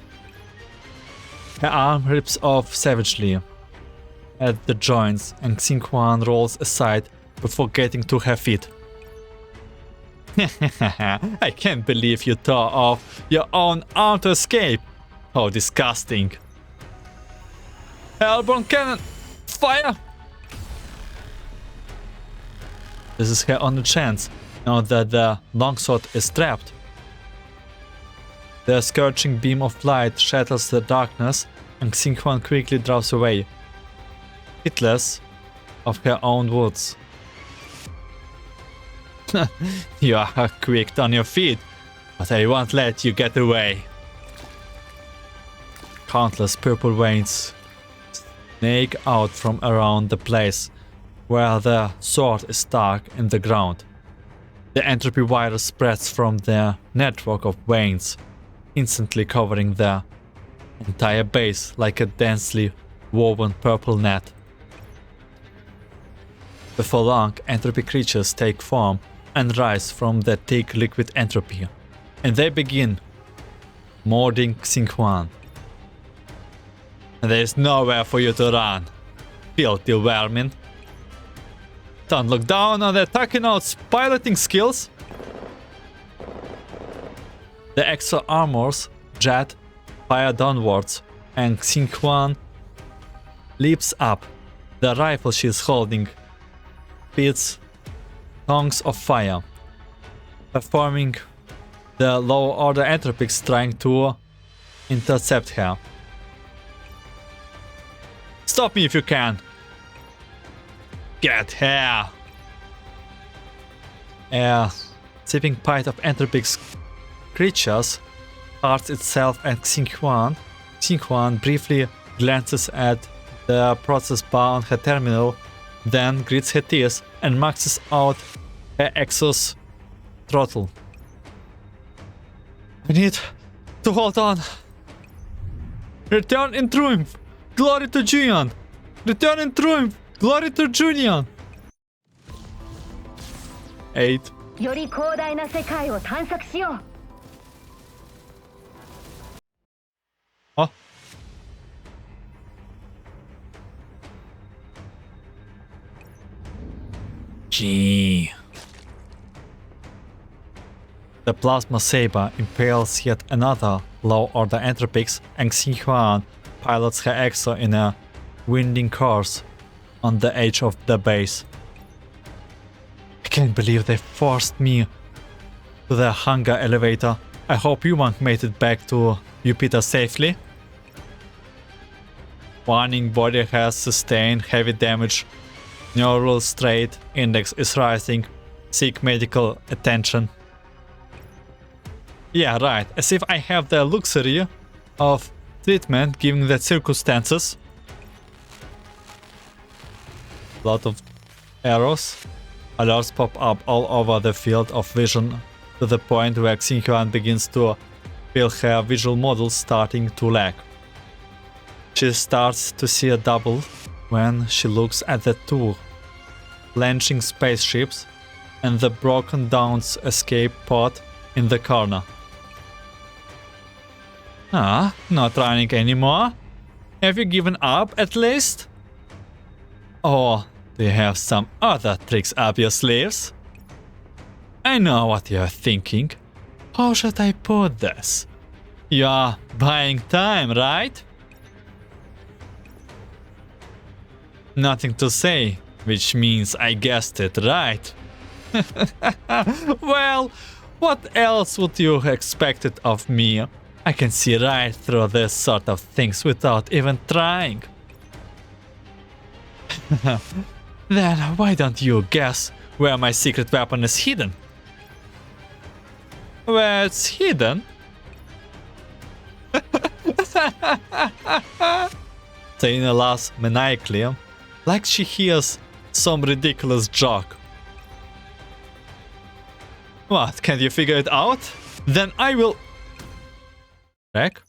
Her arm rips off savagely at the joints and Xinhuan rolls aside before getting to her feet. I can't believe you tore off your own arm to escape. How disgusting. Airborne cannon! Fire! This is her only chance, now that the longsword is trapped. The scorching beam of light shatters the darkness and Xinhuan quickly draws away, heedless of her own wounds. You are quick on your feet, but I won't let you get away. Countless purple veins snake out from around the place where the sword is stuck in the ground. The entropy virus spreads from the network of veins, instantly covering the entire base like a densely woven purple net. Before long, entropy creatures take form and rise from the thick liquid entropy, and they begin mording Xinhuan. There is nowhere for you to run, filthy vermin. Don't look down on the Takino's piloting skills. The exo armors jet fire downwards, and Xinhuan leaps up. The rifle she is holding spits tongues of fire, performing the low-order Entropics trying to intercept her. Stop me if you can! Get here! A sipping pint of Entropic's creatures parts itself at Xinhuan. Xinhuan briefly glances at the process bar on her terminal, then grits her teeth and maxes out her exos throttle. I need to hold on. Return in triumph! Glory to Jiutian! Return in triumph! Glory to Jiutian! 8. より広大な世界を探索しよう。Oh. Gee. The plasma saber impales yet another low-order Entropics, and Xinhuan pilots her exo in a winding course on the edge of the base. I can't believe they forced me to the hangar elevator. I hope Yuang made it back to Jupiter safely. Warning, body has sustained heavy damage. Neural straight index is rising. Seek medical attention. Yeah, right. As if I have the luxury of treatment given the circumstances. Lot of arrows. Alerts pop up all over the field of vision to the point where Xinhuan begins to feel her visual models starting to lag. She starts to see a double when she looks at the two blanching spaceships and the broken down escape pod in the corner. Ah, not running anymore? Have you given up at least? Or do you have some other tricks up your sleeves? I know what you're thinking. How should I put this? You're buying time, right? Nothing to say, which means I guessed it right. Well, what else would you expect it of me? I can see right through this sort of things without even trying. Then why don't you guess where my secret weapon is hidden? Where it's hidden? Taina laughs maniacally, like she hears some ridiculous joke. What, can't you figure it out? Then I will... Back?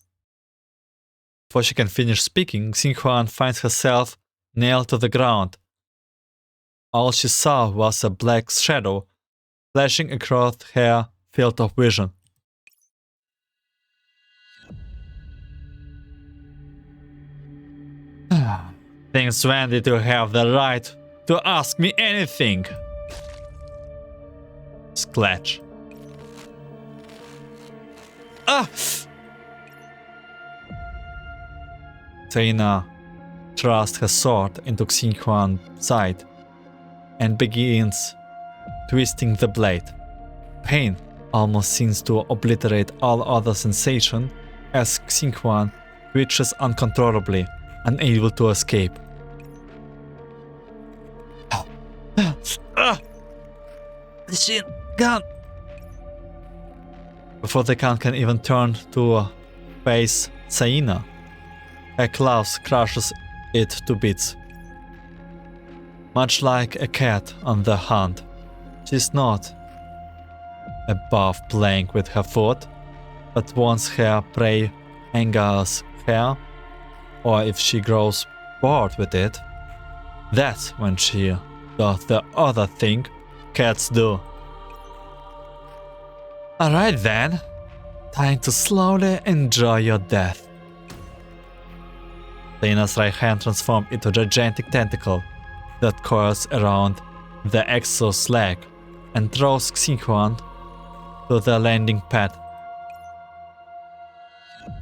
Before she can finish speaking, Xinhuan finds herself nailed to the ground. All she saw was a black shadow flashing across her field of vision. Since when did you have the right to ask me anything? Scratch. Ah! Taina thrusts her sword into Xinhuan's side and begins twisting the blade. Pain almost seems to obliterate all other sensation as Xinhuan twitches uncontrollably, unable to escape. Machine gun! Before the gun can even turn to face Taina, her claws crushes it to bits. Much like a cat on the hunt, she's not above playing with her foot, but once her prey angers her, or if she grows bored with it, that's when she does the other thing cats do. Alright then, time to slowly enjoy your death. Taina's right hand transformed into a gigantic tentacle that coils around the Exo's leg and throws Xinhuan to the landing pad.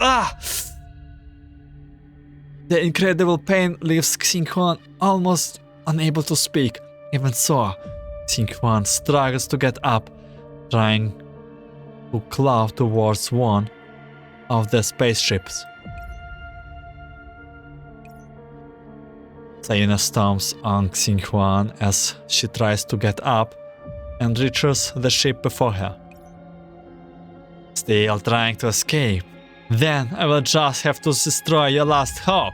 Ah! The incredible pain leaves Xinhuan almost unable to speak. Even so, Xinhuan struggles to get up, trying to claw towards one of the spaceships. Taina stomps on Xinhuan as she tries to get up and reaches the ship before her. Still trying to escape? Then I will just have to destroy your last hope.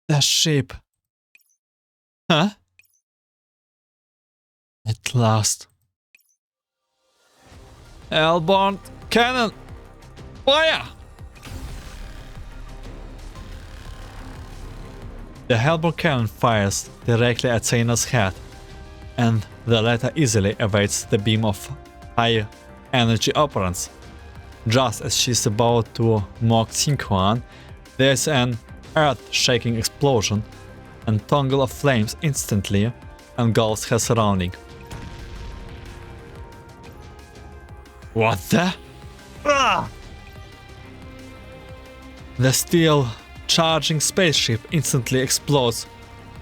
The ship. Huh? At last. Airborne cannon! Fire! The Hellborn cannon fires directly at Taina's head, and the latter easily evades the beam of high-energy operants. Just as she's about to mock Xinhuan, there's an earth-shaking explosion, and a tongue of flames instantly engulfs her surrounding. What the? Ah! The steel charging spaceship instantly explodes,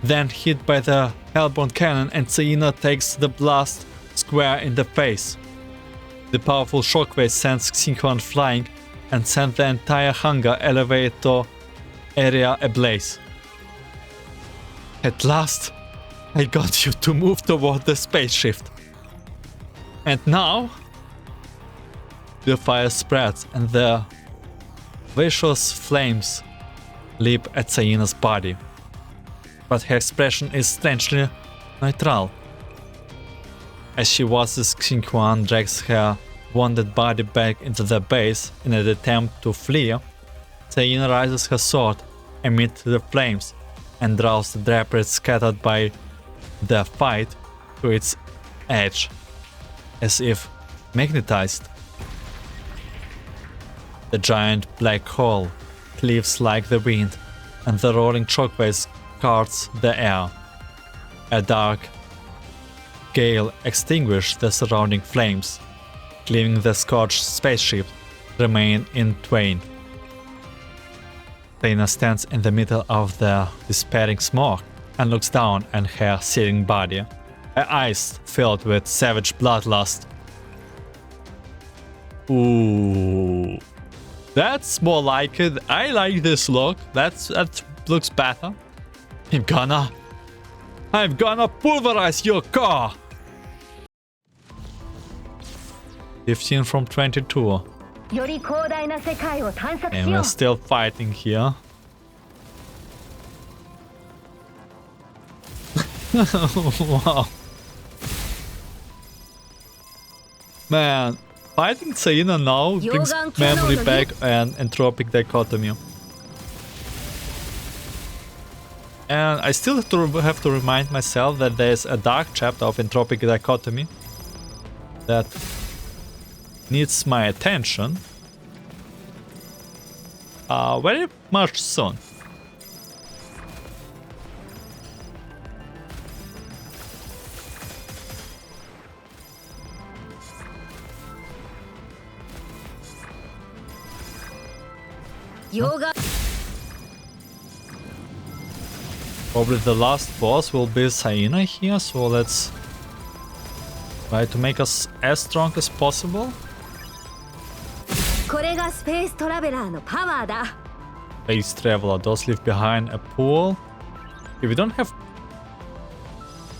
then hit by the Hellborn cannon, and Taina takes the blast square in the face. The powerful shockwave sends Xinhuan flying and sends the entire hangar elevator area ablaze. At last, I got you to move toward the spaceship. And now, the fire spreads and the vicious flames leap at Taina's body. But her expression is strangely neutral. As she watches Xinhuan drags her wounded body back into the base in an attempt to flee, Taina raises her sword amid the flames and draws the debris scattered by the fight to its edge, as if magnetized. The giant black hole cleaves like the wind, and the rolling shockwaves guards the air. A dark gale extinguishes the surrounding flames, leaving the scorched spaceship remain in twain. Dana stands in the middle of the despairing smoke and looks down on her searing body, her eyes filled with savage bloodlust. Ooh, that's more like it. I like this look. That looks better. I'm gonna pulverize your car. 15 from 22. より広大な世界を探索 And しよ we're う still fighting here. Wow. Man, fighting Saina now brings memory back and entropic dichotomy. And I still have to remind myself that there's a dark chapter of entropic dichotomy that needs my attention very much soon. Probably the last boss will be Saina here, so let's try to make us as strong as possible. これがスペーストラベラーのパワーだ Space traveler, those leave behind a pool. If we don't have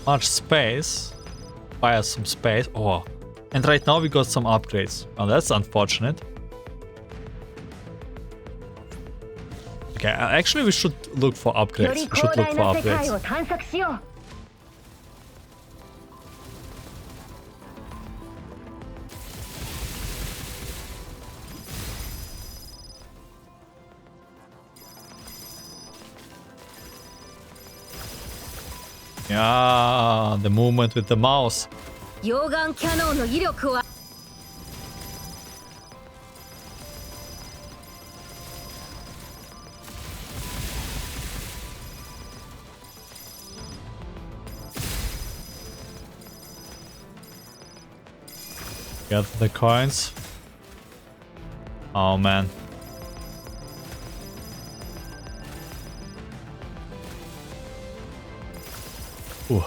much space, buy us some space. Oh, and right now we got some upgrades. Oh, that's unfortunate. Okay, actually we should look for よ upgrades. り We should 広 look 大 for な世界 upgrades. を探索しよう Yeah, the movement with the mouse. 溶岩キャノンの威力は Get the coins. Oh man. Ooh.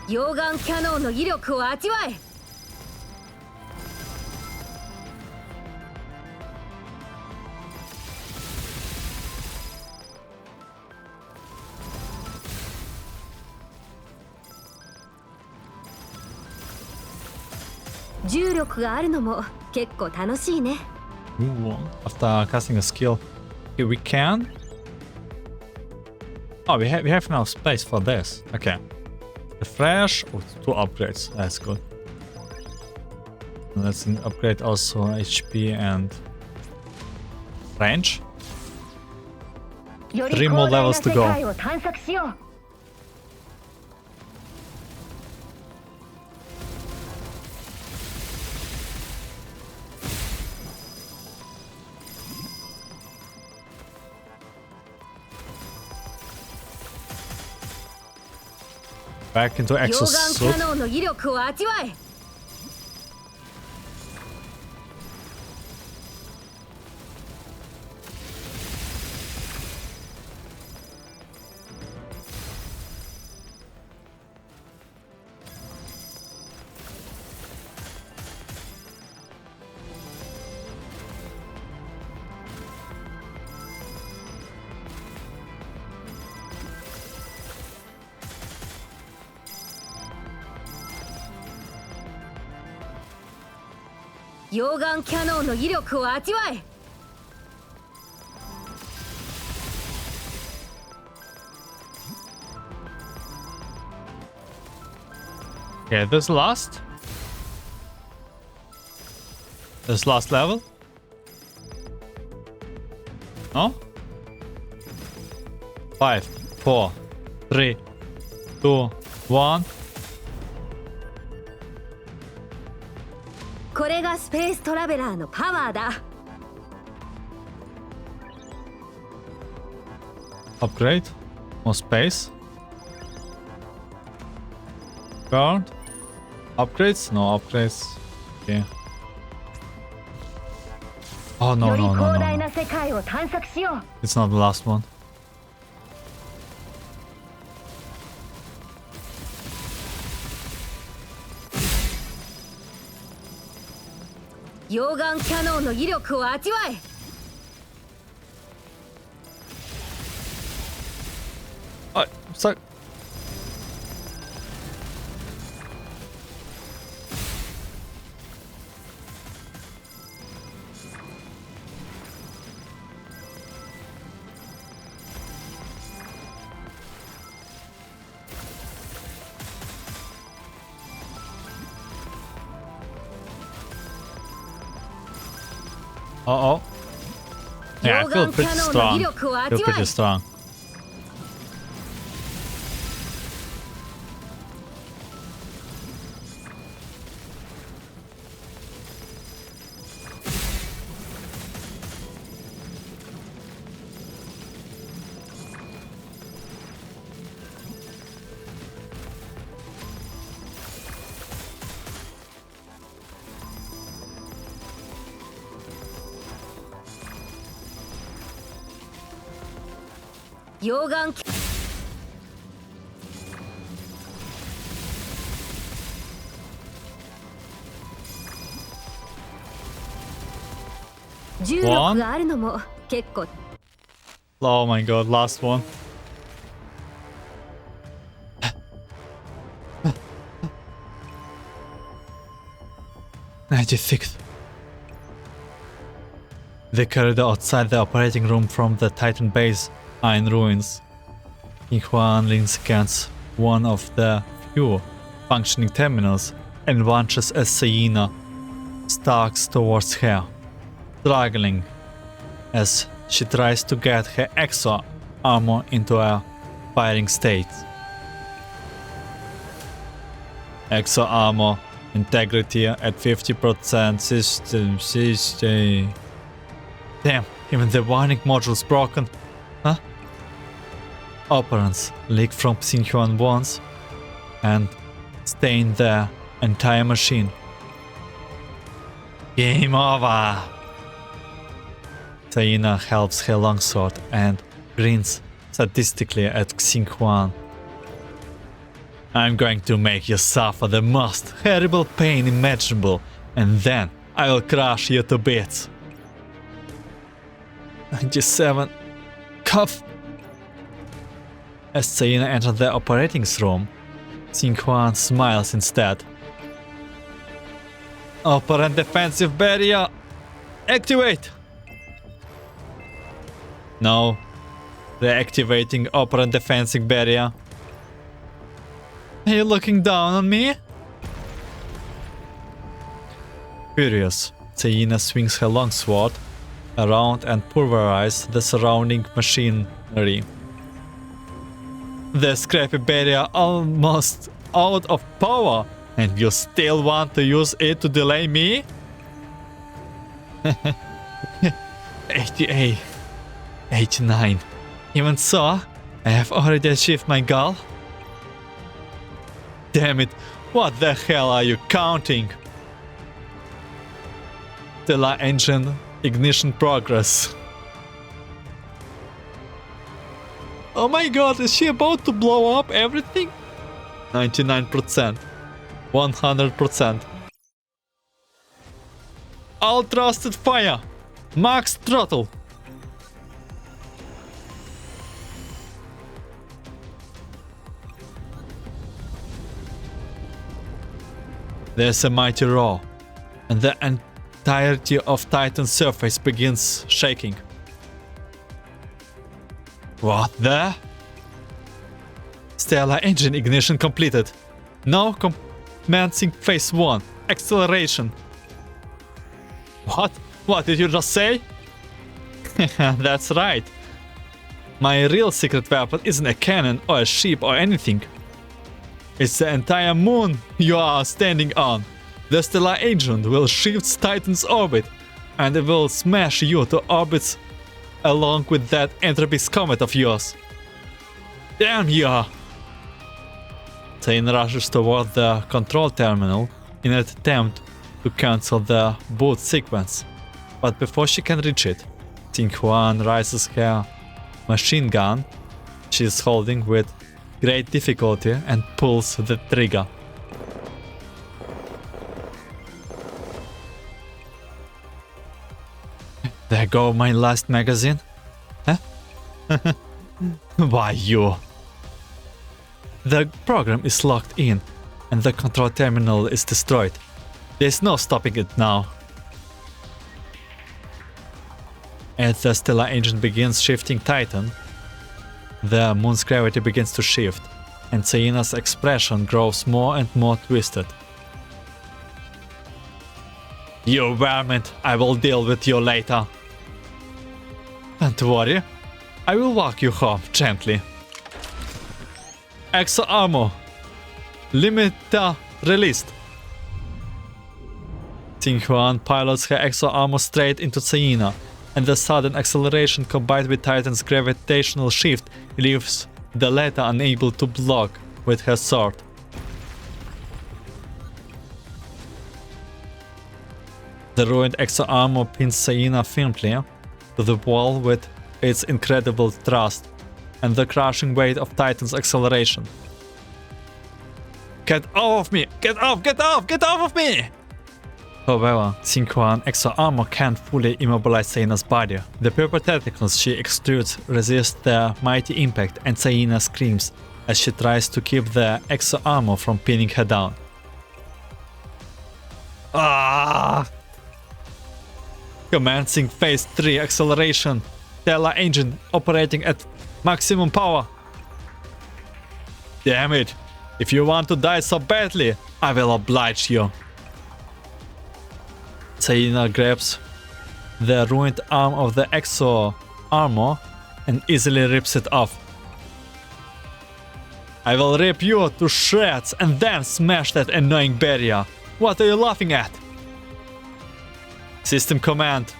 溶岩キャノンの威力を味わえ 重力があるのも結構楽しいね Ooh. After casting a skill. Okay, we can. Oh, we have enough space for this. Okay. Refresh. Oh, 2 upgrades. That's good. Let's upgrade also HP and range. より Three 広 more 大な levels to 世 go. 界を探索しよう Back into 溶岩 exosuit. キャノンの威力を味わえ 溶岩キャノンの威力を味わえ Okay, this last. This last level. No? 5, 4, 3, 2, 1. これがスペーストラベラーのパワーだ Upgrade. More space. Guard. Upgrades? No upgrades. Okay. Oh no, より no, no, 広 no, 大 no. な世界を探索しよ It's not the last one. う。溶岩キャノンの威力を味わえ。Ah, sorry. Uh-oh. Yeah, I 溶 feel 岩キ pretty ャノンの strong. 威力を Feel 味わ pretty え。 strong.溶岩キ重力があるのも結構。 Oh my god, last one. '96. The corridor outside the operating room from the Titan base are in ruins. King Juan leans against one of the few functioning terminals and launches a hyena stalks towards her, struggling as she tries to get her exo armor into a firing state. Exo armor integrity at 50%. System. Damn, even the warning module's broken. Huh? Operants leak from Xinhuan once and stain the entire machine. Game over! Taina helps her longsword and grins sadistically at Xinhuan. I'm going to make you suffer the most horrible pain imaginable, and then I will crush you to bits. 97. Cough! As Taina enters the operating room, Xinhuan smiles instead. Operant defensive barrier! Activate! No. Reactivating operant defensive barrier. Are you looking down on me? Furious, Taina swings her longsword around and pulverizes the surrounding machinery. The scrappy barrier almost out of power, and you still want to use it to delay me? 88. 89. Even so, I have already achieved my goal. Damn it, what the hell are you counting? Stellar engine ignition progress. Oh my god, is she about to blow up everything? 99%. 100%. All thrusted fire. Max throttle. There's a mighty roar, and the entirety of Titan's surface begins shaking. What the? Stellar engine ignition completed. Now commencing phase 1. Acceleration. What? What did you just say? That's right. My real secret weapon isn't a cannon or a ship or anything. It's the entire moon you are standing on. The stellar agent will shift Titan's orbit, and it will smash you to orbits along with that Entropy's comet of yours. Damn you! Tain rushes toward the control terminal in an attempt to cancel the boot sequence, but before she can reach it, Xinhuan raises her machine gun she is holding with great difficulty and pulls the trigger. There go my last magazine. Huh? Why you? The program is locked in and the control terminal is destroyed. There's no stopping it now. As the stellar engine begins shifting Titan, the moon's gravity begins to shift, and Zaina's expression grows more and more twisted. You vermin, I will deal with you later. Don't worry, I will walk you home gently. Exo armor. Limiter released. Xinhuan pilots her exo armor straight into Zaina, and the sudden acceleration combined with Titan's gravitational shift leaves the latter unable to block with her sword. The ruined exo armor pins Zaina firmly to the wall with its incredible thrust and the crushing weight of Titan's acceleration. Get off of me! Get off! Get off! Get off of me! However, Xinhuan exo armor can't fully immobilize Zaina's body. The purple tentacles she extrudes resist their mighty impact, and Zaina screams as she tries to keep the exo armor from pinning her down. Ah! Commencing phase 3 acceleration. Stellar engine operating at maximum power. Damn it! If you want to die so badly, I will oblige you. Zaina grabs the ruined arm of the exo armor and easily rips it off. I will rip you to shreds and then smash that annoying barrier. What are you laughing at? System command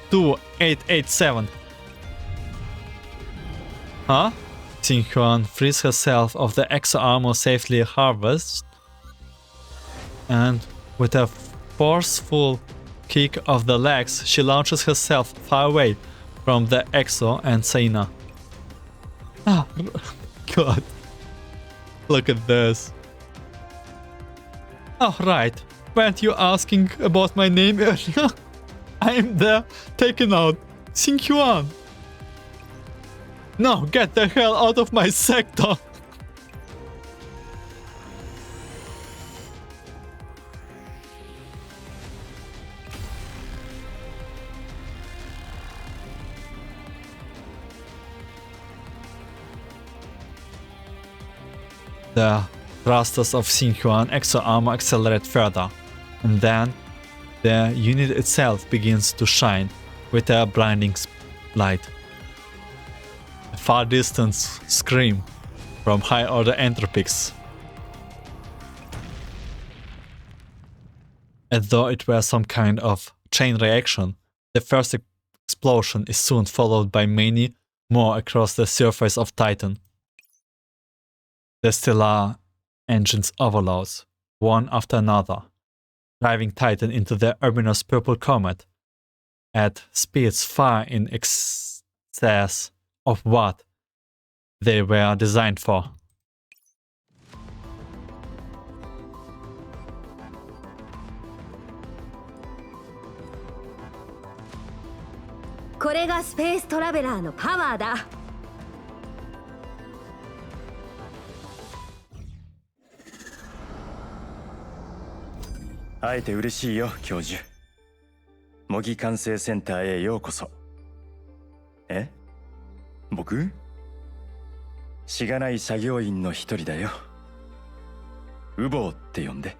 2887. Huh? Xinhuan frees herself of the exo armor safely harvested, and with a forceful kick of the legs, she launches herself far away from the exo and Zaina. Ah, God. Look at this. Oh, right. Weren't you asking about my name earlier? I am there, taken out. Xinhuan. No, get the hell out of my sector. The thrusters of Xinhuan exo armor accelerate further, and then the unit itself begins to shine with a blinding light. A far distance scream from high order Entropics, as though it were some kind of chain reaction. The first explosion is soon followed by many more across the surface of Titan. The stellar engines overloads, one after another, driving Titan into the ominous purple comet at speeds far in excess of what they were designed for. This is Space Traveler's power. 会えて嬉しいよ、教授。模擬管制センターへようこそ。え？僕？しがない作業員の一人だよ。ウボウって呼んで。